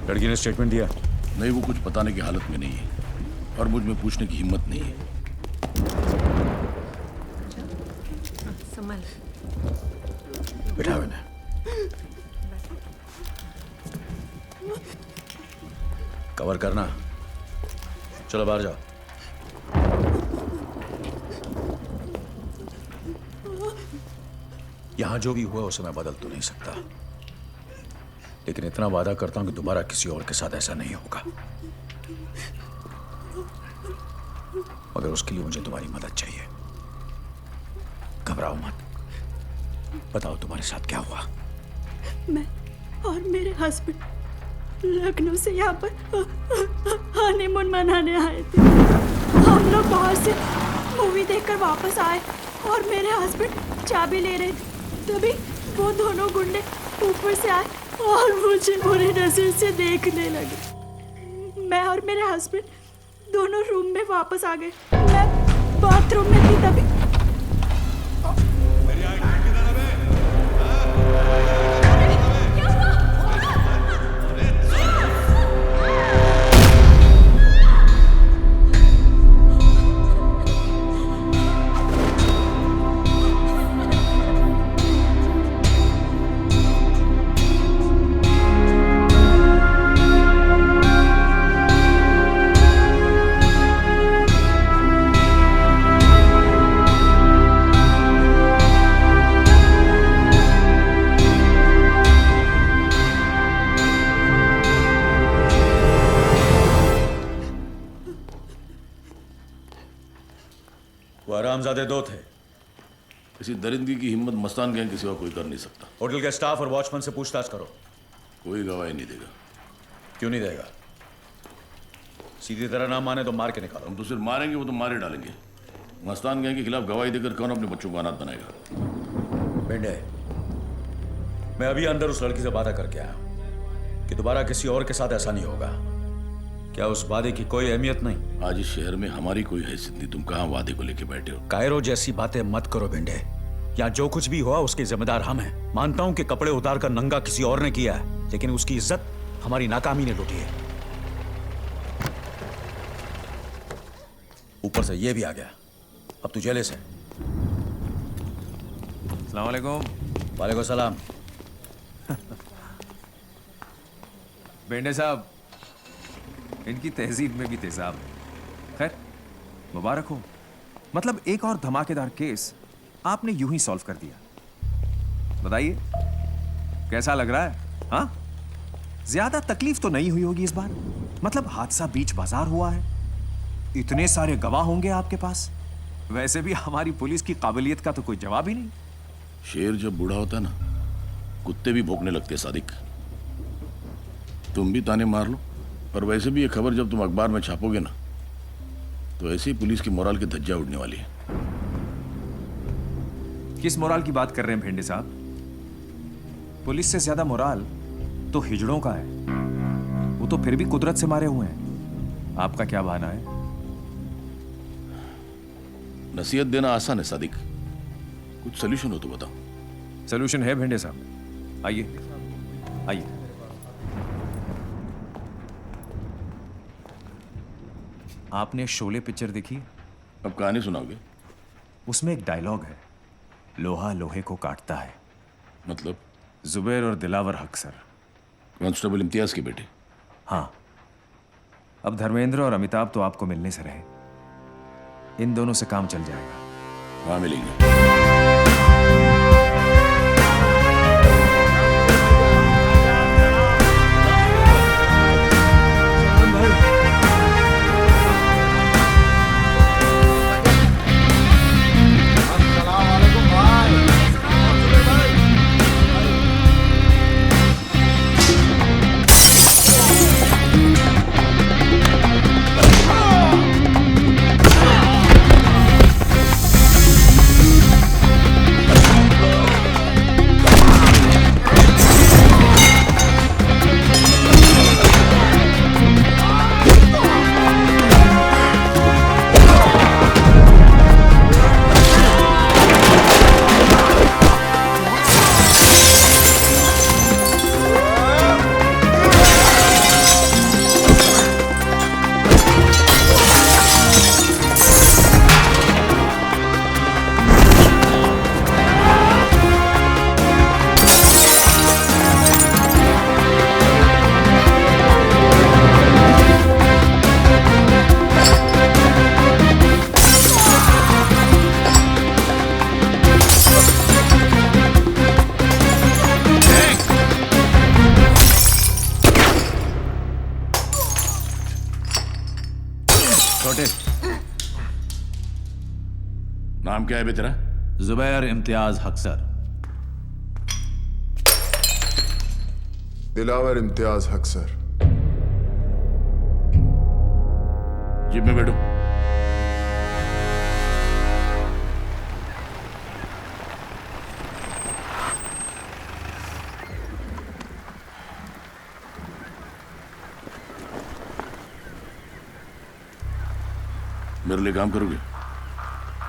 लड़की ने स्टेटमेंट दिया? नहीं, वो कुछ बताने की हालत में नहीं है और मुझ में पूछने की हिम्मत नहीं है। संभल। बिठाओ इन्हें। कवर करना। चलो बाहर जाओ। यहां जो भी हुआ उसे मैं बदल तो नहीं सकता, लेकिन इतना वादा करता हूं कि दोबारा किसी और के साथ ऐसा नहीं होगा। मगर उसके लिए मुझे तुम्हारी मदद चाहिए। घबराओ मत। बताओ तुम्हारे साथ क्या हुआ? मैं और मेरे हस्बैंड लखनऊ से यहाँ पर हनीमून मनाने आए थे। हम लोग बाहर से मूवी देखकर वापस आए और मेरे हस्बैंड चाबी ले रहे थे, तभी वो दोनों गुंडे ऊपर से आए और मुझे बुरी नजर से देखने लगे। मैं और मेरे हस्बैंड दोनों रूम में वापस आ गए। मैं बाथरूम में थी तभी हरामजादे दो थे। किसी दरिंदगी की हिम्मत मस्तान गैंग के सिवा कोई कर नहीं सकता। होटल के स्टाफ और वॉचमैन से पूछताछ करो। कोई गवाही नहीं देगा। क्यों नहीं देगा? सीधी तरह ना माने तो मार के निकालो। हम तो सिर्फ मारेंगे, वो तो मारे डालेंगे। मस्तान गैंग के खिलाफ गवाही देकर कौन अपने बच्चों को अनाथ बनाएगा? बेंडे, मैं अभी अंदर उस लड़की से वादा करके आया कि दोबारा किसी और के साथ ऐसा नहीं होगा। क्या उस वादे की कोई अहमियत नहीं? आज इस शहर में हमारी कोई हैसियत नहीं। तुम कहाँ वादे को लेके बैठे हो? कायरो जैसी बातें मत करो बेंडे। यहाँ जो कुछ भी हुआ उसके जिम्मेदार हम हैं। मानता हूं कि कपड़े उतार कर नंगा किसी और ने किया है, लेकिन उसकी इज्जत हमारी नाकामी ने लूटी है। ऊपर से ये भी आ गया। अब तू जेले से। अस्सलाम वालेकुम। वालेकुम सलाम। बेंडे साहब, इनकी तहजीब में भी तेजाब है। खैर, मुबारक हो। मतलब एक और धमाकेदार केस आपने यूं ही सॉल्व कर दिया। बताइए कैसा लग रहा है? हाँ, ज्यादा तकलीफ तो नहीं हुई होगी इस बार। मतलब हादसा बीच बाजार हुआ है, इतने सारे गवाह होंगे आपके पास। वैसे भी हमारी पुलिस की काबिलियत का तो कोई जवाब ही नहीं। शेर जब बूढ़ा होता है ना, कुत्ते भी भौंकने लगते हैं। सादिक, तुम भी ताने मार लो, पर वैसे भी ये खबर जब तुम अखबार में छापोगे ना, तो ऐसे ही पुलिस की मोराल की धज्जियां उड़ने वाली है। किस मोराल की बात कर रहे हैं भेंडे साहब? पुलिस से ज्यादा मोराल तो हिजड़ों का है। वो तो फिर भी कुदरत से मारे हुए हैं। आपका क्या बहाना है? नसीहत देना आसान है सादिक, कुछ सोल्यूशन हो तो बताओ। सोल्यूशन है भेंडे साहब, आइए आइए। आपने शोले पिक्चर देखी? अब कहानी सुनाओगे? उसमें एक डायलॉग है, लोहा लोहे को काटता है। मतलब? जुबैर और दिलावर हक सर, कांस्टेबल इम्तियाज के बेटे। हाँ, अब धर्मेंद्र और अमिताभ तो आपको मिलने से रहे। इन दोनों से काम चल जाएगा। हाँ, मिलेंगे। नाम क्या है बे तेरा? जुबैर इम्तियाज हक सर। दिलावर इम्तियाज हक सर। जीप में बैठो। मेरे लिए काम करोगे?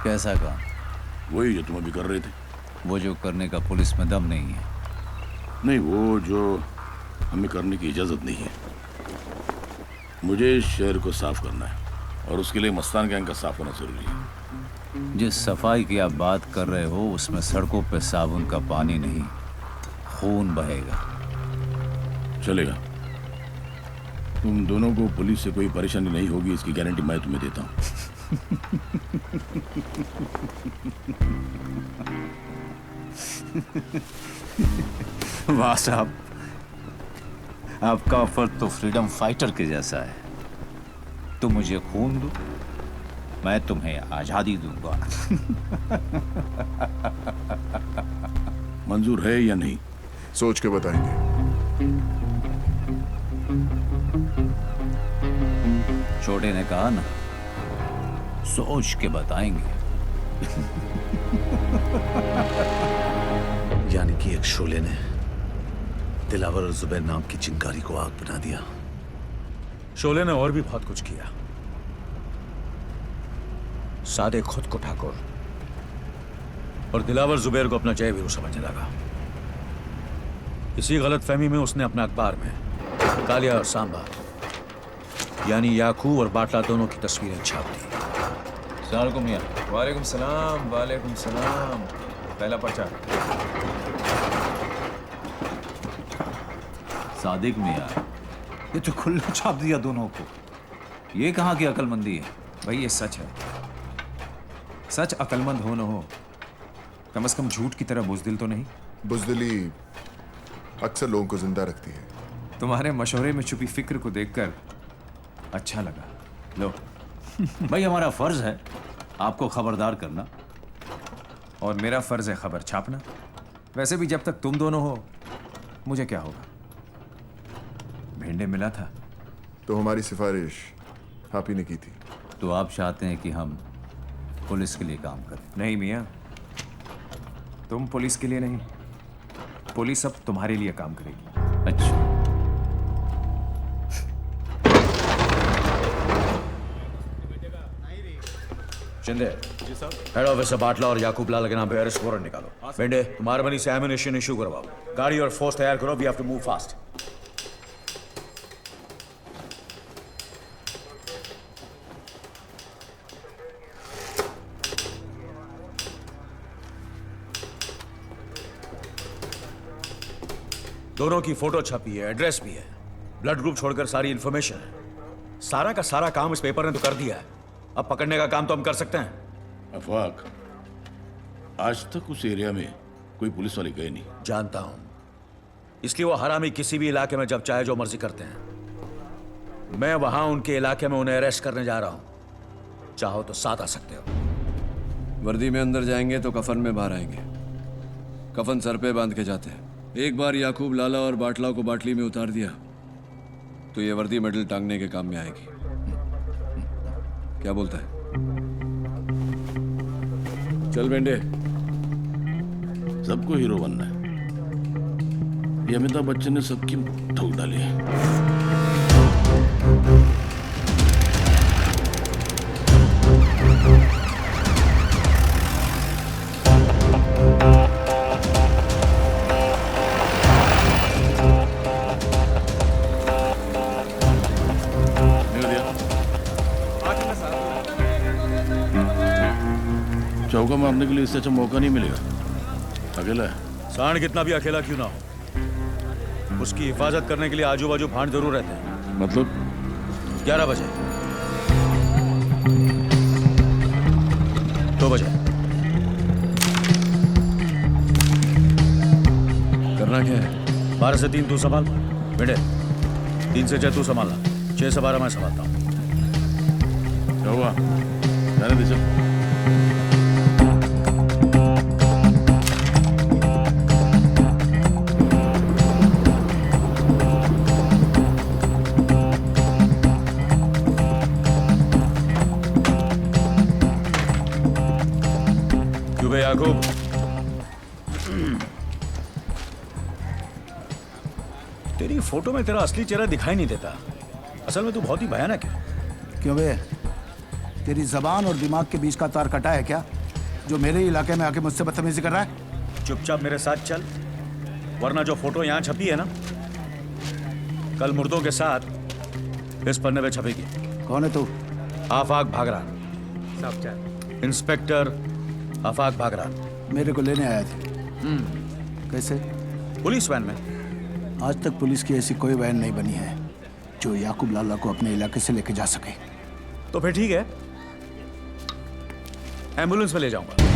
कैसा काम? वही जो तुम अभी कर रहे थे। वो जो करने का पुलिस में दम नहीं है। नहीं, वो जो हमें करने की इजाजत नहीं है। मुझे इस शहर को साफ करना है और उसके लिए मस्तान गैंग का साफ होना जरूरी है। जिस सफाई की आप बात कर रहे हो उसमें सड़कों पे साबुन का पानी नहीं, खून बहेगा। चलेगा। तुम दोनों को पुलिस से कोई परेशानी नहीं होगी, इसकी गारंटी मैं तुम्हें देता हूँ। वाह साहब, आपका ऑफर तो फ्रीडम फाइटर के जैसा है। तुम मुझे खून दो, मैं तुम्हें आजादी दूंगा। मंजूर है या नहीं? सोच के बताएंगे। छोटे ने कहा ना, सोच के बताएंगे। यानी कि एक शोले ने दिलावर और जुबैर नाम की चिंगारी को आग बना दिया। शोले ने और भी बहुत कुछ किया। सादे खुद को ठाकुर और दिलावर जुबैर को अपना जय वीरू समझने लगा। इसी गलत फहमी में उसने अपने अखबार में कालिया और सांबा यानी याकूब और बाटला दोनों की तस्वीरें छाप दी। सलाम मियां। वालेकुम सलाम, वालेकुम सलाम। पहला पर्चा। सादिक मियां, ये तो खुला छाप दिया दोनों को। ये कहाँ की अकलमंदी है? भाई ये सच है। सच अकलमंद हो न हो, कम से कम झूठ की तरह बुज़दिल तो नहीं। बुज़दिली अक्सर लोगों को जिंदा रखती है। तुम्हारे मशवरे में छुपी फिक्र को देखकर अच्छा लगा। लो। भाई हमारा फर्ज है आपको खबरदार करना, और मेरा फर्ज है खबर छापना। वैसे भी जब तक तुम दोनों हो मुझे क्या होगा। भेंडे मिला था तो हमारी सिफारिश आप ही ने की थी। तो आप चाहते हैं कि हम पुलिस के लिए काम करें? नहीं मियाँ, तुम पुलिस के लिए नहीं, पुलिस अब तुम्हारे लिए काम करेगी। अच्छा, शिंदे, हेड ऑफिसर बाटला और याकूब लाल के नाम पे अरेस्ट वारंट निकालो। बेंडे, तुम्हारे बनी से एमिनेशन इशू करवाओ। गाड़ी और फोर्स तैयार करो। We have to move fast. दोनों की फोटो छपी है, एड्रेस भी है, ब्लड ग्रुप छोड़कर सारी इंफॉर्मेशन है। सारा का सारा काम इस पेपर ने तो कर दिया है। अब पकड़ने का काम तो हम कर सकते हैं। अफवाक, आज तक उस एरिया में कोई पुलिस वाले गए नहीं। जानता हूं, इसलिए वो हरामी किसी भी इलाके में जब चाहे जो मर्जी करते हैं। मैं वहां उनके इलाके में उन्हें अरेस्ट करने जा रहा हूं। चाहो तो साथ आ सकते हो। वर्दी में अंदर जाएंगे तो कफन में बाहर आएंगे। कफन सर पे बांध के जाते हैं। एक बार याकूब लाला और बाटला को बाटली में उतार दिया तो ये वर्दी मेडल टांगने के काम में आएगी। क्या बोलता है? चल बेंडे। सबको हीरो बनना है। ये अमिताभ बच्चन ने सबकी ठोक डाली है। चौका मारने के लिए इससे अच्छा मौका नहीं मिलेगा। अकेला है। सांड कितना भी अकेला क्यों ना हो, उसकी हिफाजत करने के लिए आजू बाजू भांड जरूर रहते हैं। मतलब 11 बजे, 2 बजे। करना क्या है? 12 से 3 तू संभाल बेटे, 3 से 6 तू संभालना, 6 से 12 मैं संभालता हूँ। क्या हुआ? जाने दे चल। याकूब, तेरी फोटो में तेरा असली चेहरा दिखाई नहीं देता। असल में तू बहुत ही भयानक है। क्यों बे? तेरी जबान और दिमाग के बीच का तार कटा है क्या, जो मेरे इलाके में आके मुझसे बदतमीजी कर रहा है? चुपचाप मेरे साथ चल, वरना जो फोटो यहाँ छपी है ना, कल मुर्दों के साथ इस पन्ने पे छपेगी। कौन है तू? आफाक भागरान, इंस्पेक्टर आफाक भागरान। मेरे को लेने आया थे। कैसे? पुलिस वैन में। आज तक पुलिस की ऐसी कोई वैन नहीं बनी है जो याकूब लाला को अपने इलाके से लेके जा सके। तो फिर ठीक है, एम्बुलेंस में ले जाऊंगा।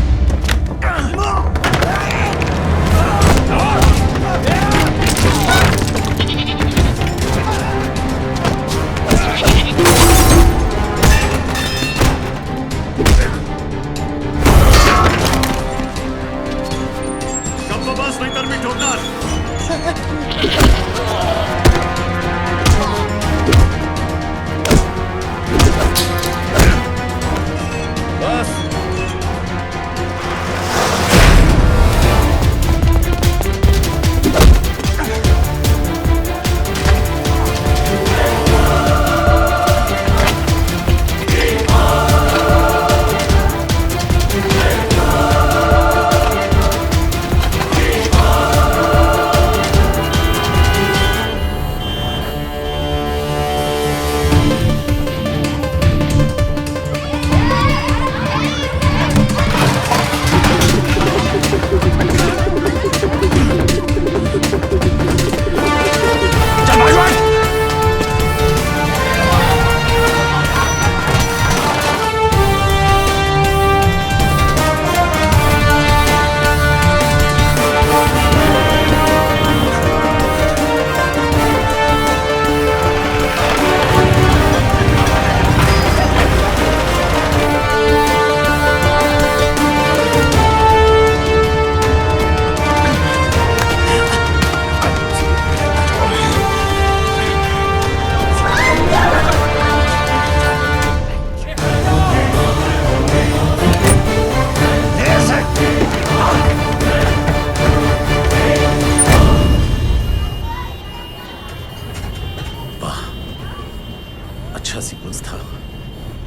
अच्छा सीक्वेंस था।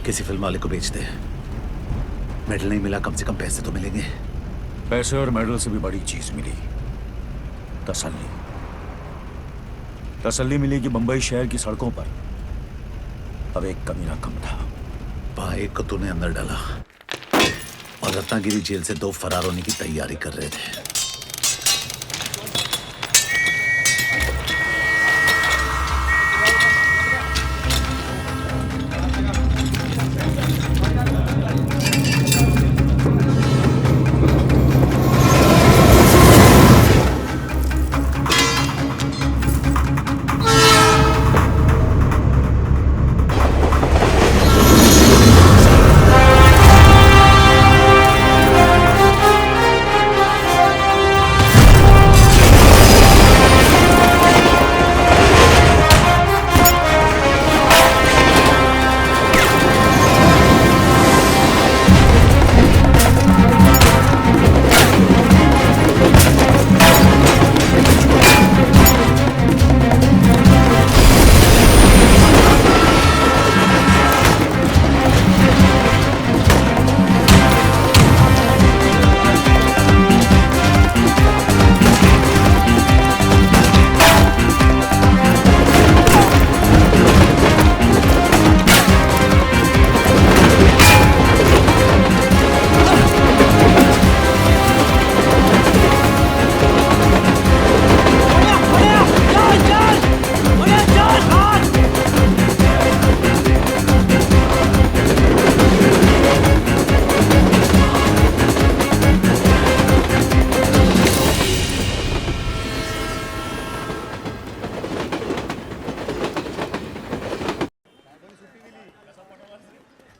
किसी फिल्म वाले को बेच दे। मेडल नहीं मिला, कम से कम पैसे तो मिलेंगे। पैसे और मेडल से भी बड़ी चीज मिली, तसल्ली। तसल्ली मिली कि बंबई शहर की सड़कों पर अब एक कमीना कम था। वहां एक को तूने अंदर डाला और रत्नागिरी जेल से 2 फरार होने की तैयारी कर रहे थे।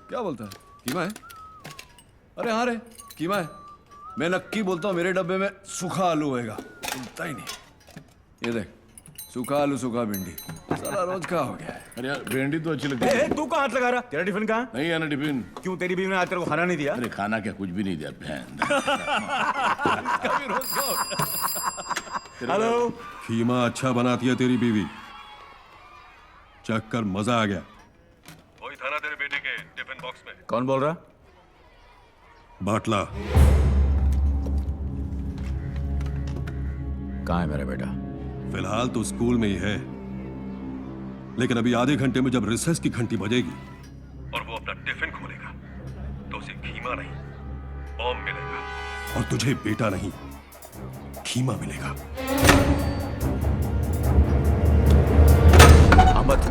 क्या बोलता है? कीमा है? अरे हाँ रे, कीमा है। मैं नक्की बोलता हूँ मेरे डब्बे में सूखा आलू होएगा। बोलता ही नहीं। ये देख, सूखा आलू सूखा भिंडी साला रोज का हो गया है। अरे यार भिंडी तो अच्छी लगती है। तू कहाँ हाथ लगा रहा? तेरा टिफिन कहाँ? नहीं है ना टिफिन। क्यों तेरी बीवी ने आज तेरे को खाना नहीं दिया? अरे खाना क्या, कुछ भी नहीं दिया बहन। हेलो, खीमा अच्छा बनाती है तेरी बीवी, चख कर मजा आ गया। वही था ना तेरे बेटे के टिफिन बॉक्स में। कौन बोल रहा? बाटला। कहाँ है मेरा बेटा? फिलहाल तो स्कूल में ही है, लेकिन अभी आधे घंटे में जब रिसेस की घंटी बजेगी और वो अपना टिफिन खोलेगा तो उसे खीमा नहीं बॉम्ब मिलेगा। और तुझे बेटा नहीं खीमा मिलेगा। अहमद,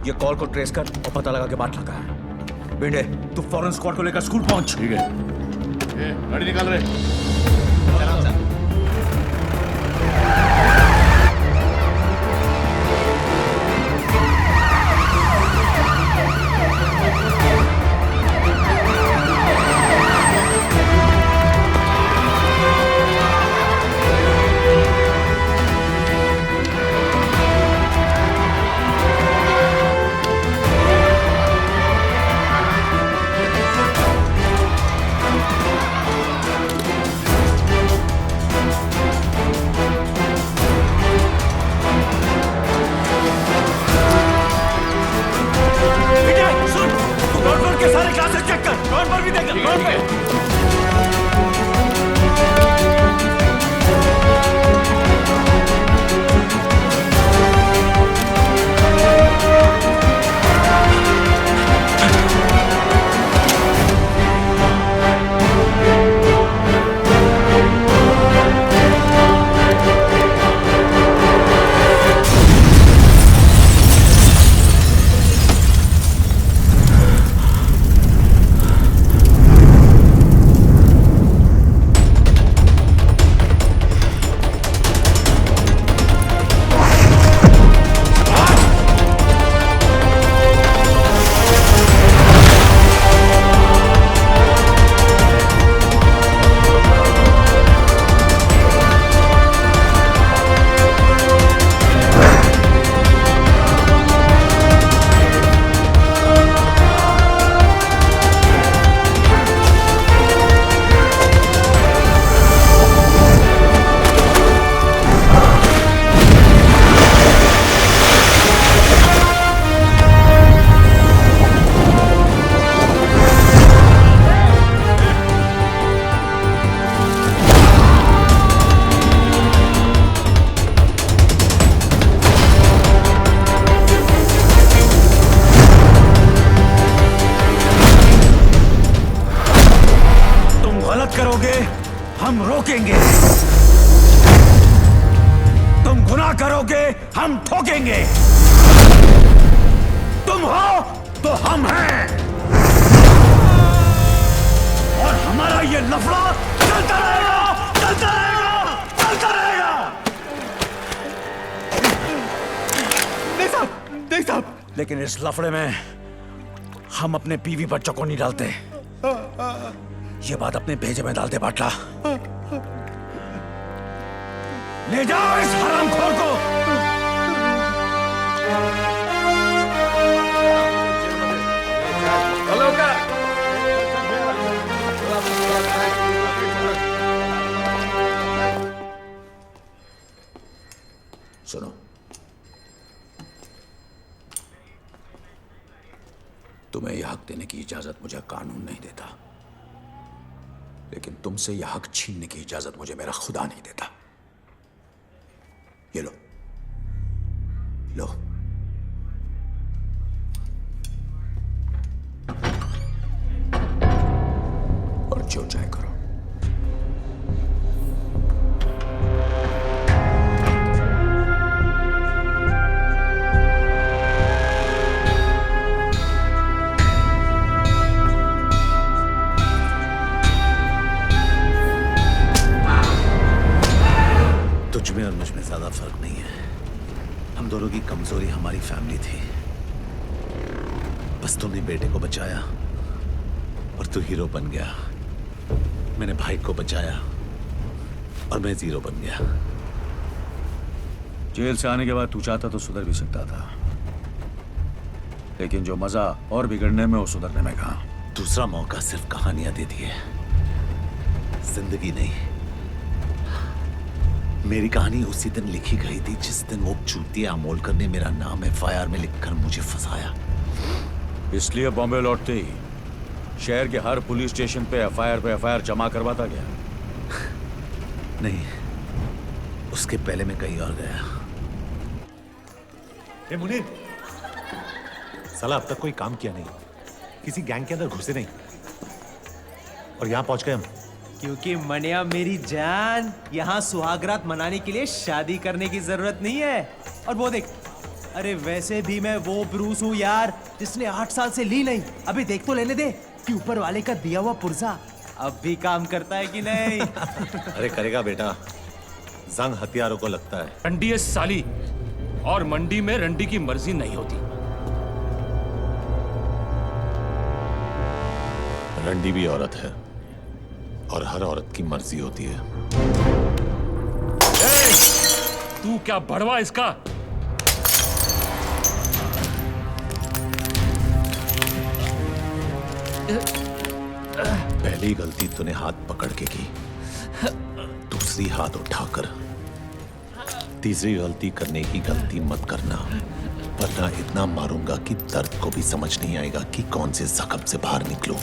ये कॉल को ट्रेस कर और पता लगा के बात लगा है। बेटे, तू फौरन स्क्वाड को लेकर स्कूल पहुंच। ठीक है। गाड़ी निकाल रहे। हम रोकेंगे, तुम गुनाह करोगे हम ठोकेंगे, तुम हो तो हम हैं, और हमारा ये लफड़ा चलता रहेगा, चलता रहेगा, चलता रहेगा। नहीं साहब, लेकिन इस लफड़े में हम अपने बीवी बच्चों को नहीं डालते। ये बात अपने भेजे में डाल दे बाटला। ले जाओ इस हरामखोर को। सुनो, तुम्हें यह हक देने की इजाजत मुझे कानून नहीं देता, लेकिन तुमसे यह हक छीनने की इजाजत मुझे मेरा खुदा नहीं देता। ये लो, लो। और जो चाहे करो। तुझमें और मुझमें ज्यादा फर्क नहीं है। हम दोनों की कमजोरी हमारी फैमिली थी। बस तुमने बेटे को बचाया और तू हीरो बन गया। मैंने भाई को बचाया और मैं जीरो बन गया। जेल से आने के बाद तू चाहता तो सुधर भी सकता था, लेकिन जो मजा और बिगड़ने में वो सुधरने में कहा। दूसरा मौका सिर्फ कहानियां देती है, जिंदगी नहीं। मेरी कहानी उसी दिन लिखी गई थी जिस दिन वो चूतिया अमोलकर ने मेरा नाम FIR में लिखकर मुझे फंसाया। इसलिए बॉम्बे लौटते ही शहर के हर पुलिस स्टेशन पे FIR जमा करवाता गया। नहीं, उसके पहले मैं कहीं और गया। ए मुनीर, साला अब तक कोई काम किया नहीं, किसी गैंग के अंदर घुसे नहीं, और यहां पहुंच गए हम। क्योंकि मनिया मेरी जान, यहाँ सुहागरात मनाने के लिए शादी करने की जरूरत नहीं है। और वो देख, अरे वैसे भी मैं वो ब्रूस हूँ यार जिसने 8 साल से ली नहीं। अभी देख तो लेने दे कि ऊपर वाले का दिया हुआ पुर्जा अब भी काम करता है कि नहीं। अरे करेगा बेटा, जंग हथियारों को लगता है। रंडी है साली, और मंडी में रंडी की मर्जी नहीं होती। रंडी भी औरत है और हर औरत की मर्जी होती है। तू क्या बड़वा इसका? पहली गलती तूने हाथ पकड़ के की, दूसरी हाथ उठाकर, तीसरी गलती करने की गलती मत करना, वरना इतना मारूंगा कि दर्द को भी समझ नहीं आएगा कि कौन से जख्म से बाहर निकलूं।